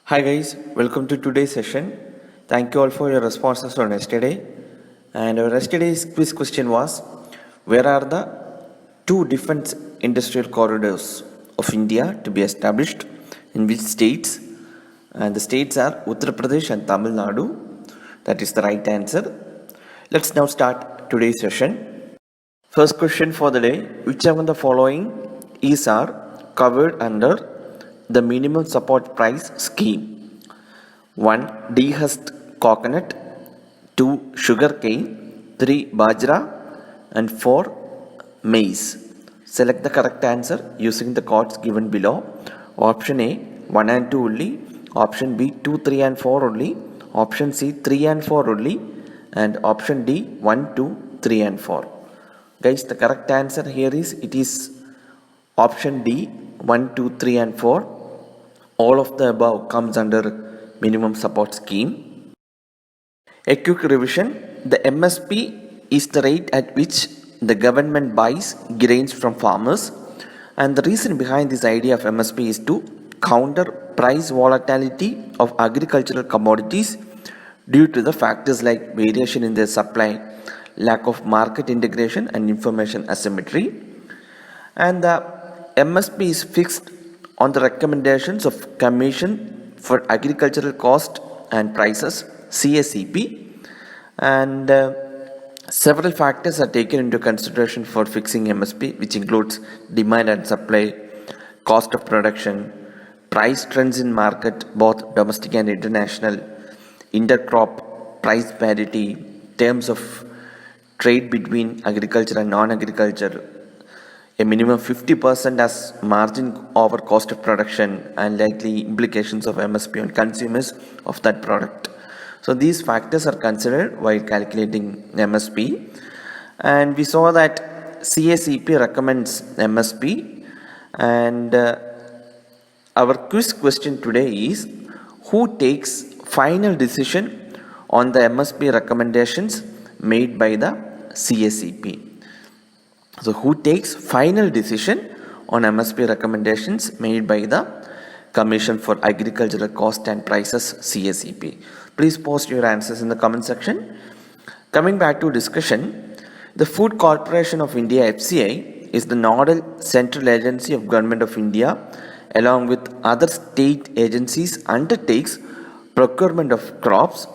Hi guys, welcome to today's session. Thank you all for your responses on yesterday. And our yesterday's quiz question was, where are the two defense industrial corridors of India to be established, in which states? And the states are Uttar Pradesh and Tamil Nadu. That is the right answer. Let's now start today's session. First question for the day, which among the following are covered under the minimum support price scheme? 1. Dehusked coconut, 2. Sugarcane, 3. Bajra, and 4. Maize. Select the correct answer using the codes given below. Option A 1 and 2 only, option B 2, 3 and 4 only, option C 3 and 4 only, and option D 1, 2, 3 and 4. Guys, the correct answer here is option D 1, 2, 3 and 4. All of the above comes under minimum support scheme. A quick revision, the MSP is the rate at which the government buys grains from farmers, and the reason behind this idea of MSP is to counter price volatility of agricultural commodities due to the factors like variation in their supply, lack of market integration and information asymmetry. And the MSP is fixed on the recommendations of Commission for Agricultural Cost and Prices, CACP, and several factors are taken into consideration for fixing MSP, which includes demand and supply, cost of production, price trends in market, both domestic and international, intercrop price parity, terms of trade between agriculture and non-agriculture, a minimum 50% as margin over cost of production, and likely implications of MSP on consumers of that product. So these factors are considered while calculating MSP, and we saw that CACP recommends MSP, and our quiz question today is, who takes final decision on the MSP recommendations made by the CACP? So who takes final decision on MSP recommendations made by the Commission for Agricultural Cost and Prices, CACP? Please post your answers in the comment section. Coming back to discussion, the Food Corporation of India, FCI, is the nodal central agency of Government of India, along with other state agencies, undertakes procurement of crops,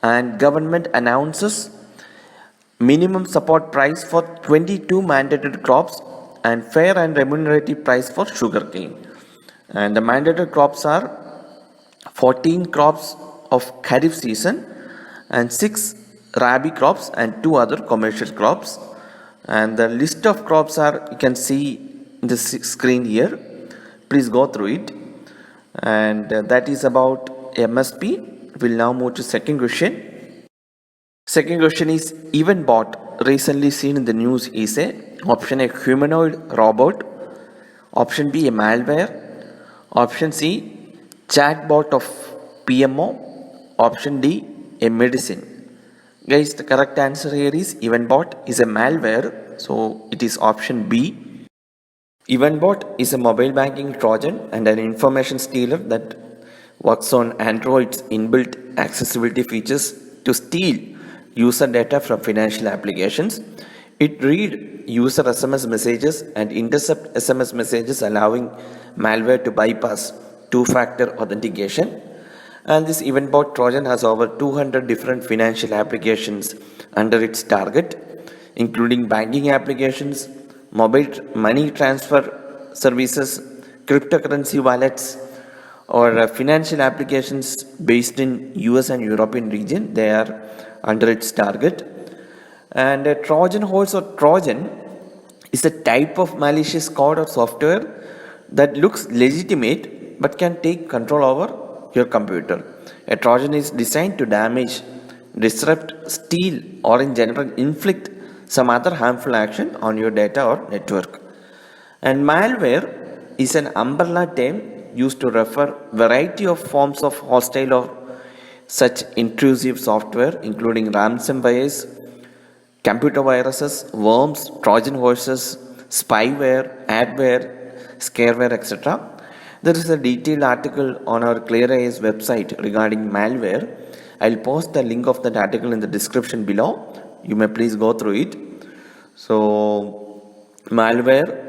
and government announces minimum support price for 22 mandated crops and fair and remunerative price for sugarcane. And the mandated crops are 14 crops of Kharif season and 6 Rabi crops and 2 other commercial crops. And the list of crops are, you can see in the screen here. Please go through it. And that is about MSP. We'll now move to second question. Second question is, event bot recently seen in the news is option A humanoid robot, option B a malware, option C chatbot of PMO, option D a medicine. Guys, the correct answer here is event bot is a malware, so it is option B. Event bot is a mobile banking Trojan and an information stealer that works on Android's inbuilt accessibility features to steal user data from financial applications. It reads user SMS messages and intercept SMS messages, allowing malware to bypass two-factor authentication. And this event bot Trojan has over 200 different financial applications under its target, including banking applications, mobile money transfer services, cryptocurrency wallets, or financial applications based in US and European region. They are under its target. And a Trojan horse or Trojan is a type of malicious code or software that looks legitimate but can take control over your computer. A Trojan is designed to damage, disrupt, steal, or in general inflict some other harmful action on your data or network. And malware is an umbrella term used to refer variety of forms of hostile or such intrusive software, including ransomwares, computer viruses, worms, Trojan horses, spyware, adware, scareware, etc. There is a detailed article on our ClearIAS website regarding malware. I'll post the link of that article in the description below. You may please go through it. So, malware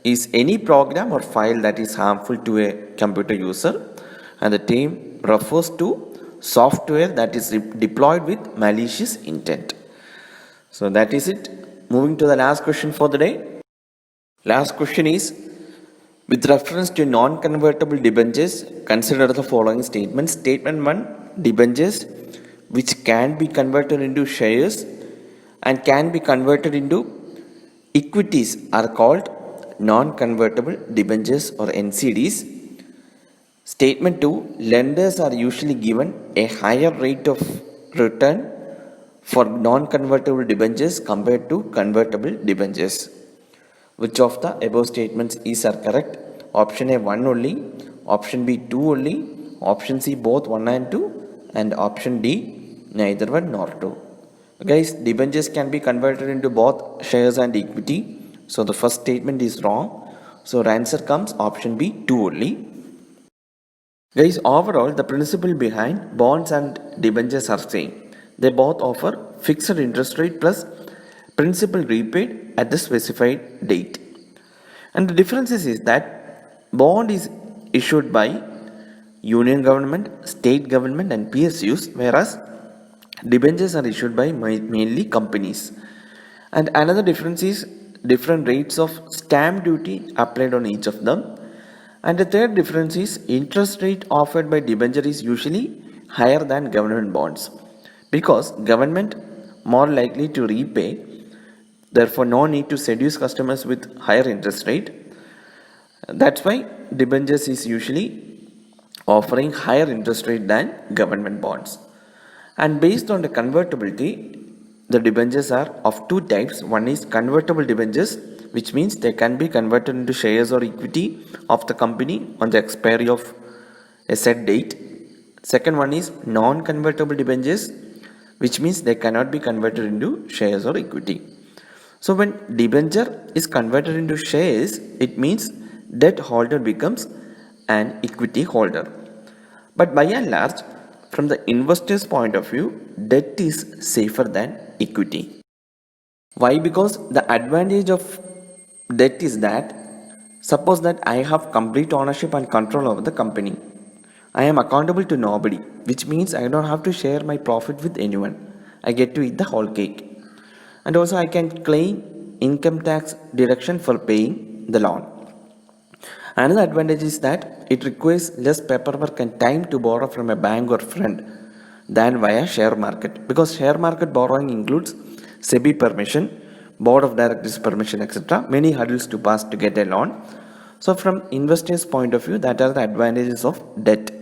is any program or file that is harmful to a computer user, and the term refers to software that is deployed with malicious intent. So that is it. Moving to the last question for the day. Last question is, with reference to non-convertible debentures, consider the following statements. Statement 1, debentures which can be converted into shares and can be converted into equities are called non-convertible debentures or NCDs. Statement 2, lenders are usually given a higher rate of return for non-convertible debentures compared to convertible debentures. Which of the above statements are correct? Option A 1 only, option B 2 only, option C both 1 and 2, and option D neither 1 nor 2. Guys, debentures can be converted into both shares and equity. So the first statement is wrong. So our answer comes option B 2 only. Guys, overall the principle behind bonds and debentures are same. They both offer fixed interest rate plus principal repaid at the specified date. And the difference is that bond is issued by union government, state government and PSUs, whereas debentures are issued by mainly companies. And another difference is different rates of stamp duty applied on each of them. And the third difference is interest rate offered by debenture is usually higher than government bonds, because government more likely to repay, therefore no need to seduce customers with higher interest rate. That's why debentures is usually offering higher interest rate than government bonds. And based on the convertibility, the debentures are of two types. One is convertible debentures, which means they can be converted into shares or equity of the company on the expiry of a set date. Second one is non-convertible debentures, which means they cannot be converted into shares or equity. So when debenture is converted into shares, it means debt holder becomes an equity holder. But by and large, from the investor's point of view, debt is safer than equity. Why? Because the advantage of debt is that, suppose that I have complete ownership and control over the company. I am accountable to nobody, which means I don't have to share my profit with anyone. I get to eat the whole cake. And also I can claim income tax deduction for paying the loan. Another advantage is that it requires less paperwork and time to borrow from a bank or friend than via share market, because share market borrowing includes SEBI permission, board of directors permission, etc. Many hurdles to pass to get a loan. So from investors' point of view, that are the advantages of debt.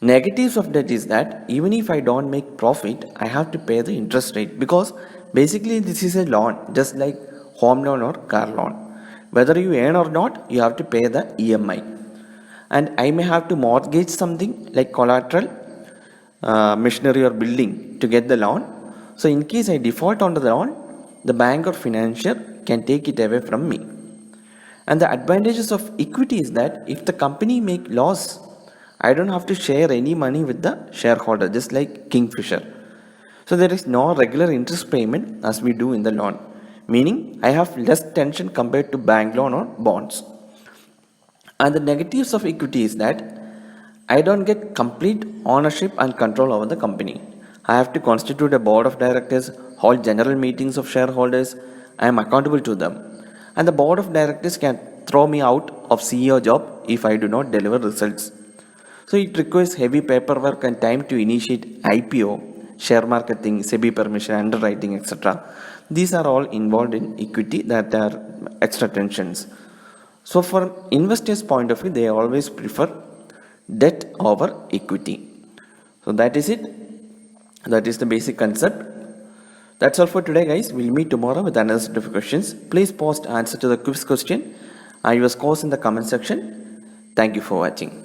Negatives of debt is that even if I don't make profit, I have to pay the interest rate, because basically this is a loan, just like home loan or car loan. Whether you earn or not, you have to pay the EMI. And I may have to mortgage something like collateral, machinery or building to get the loan. So in case I default on the loan, the bank or financier can take it away from me. And the advantages of equity is that if the company make loss, I don't have to share any money with the shareholder, just like Kingfisher. So there is no regular interest payment as we do in the loan, meaning I have less tension compared to bank loan or bonds. And the negatives of equity is that I don't get complete ownership and control over the company. I have to constitute a board of directors, hold general meetings of shareholders. I am accountable to them. And the board of directors can throw me out of CEO job if I do not deliver results. So it requires heavy paperwork and time to initiate IPO, share marketing, SEBI permission, underwriting, etc. These are all involved in equity, that are extra tensions. So from investors' point of view, they always prefer debt over equity. So that is it. That is the basic concept. That's all for today, guys. We'll meet tomorrow with another set of questions. Please post answer to the quiz question and your scores in the comment section. Thank you for watching.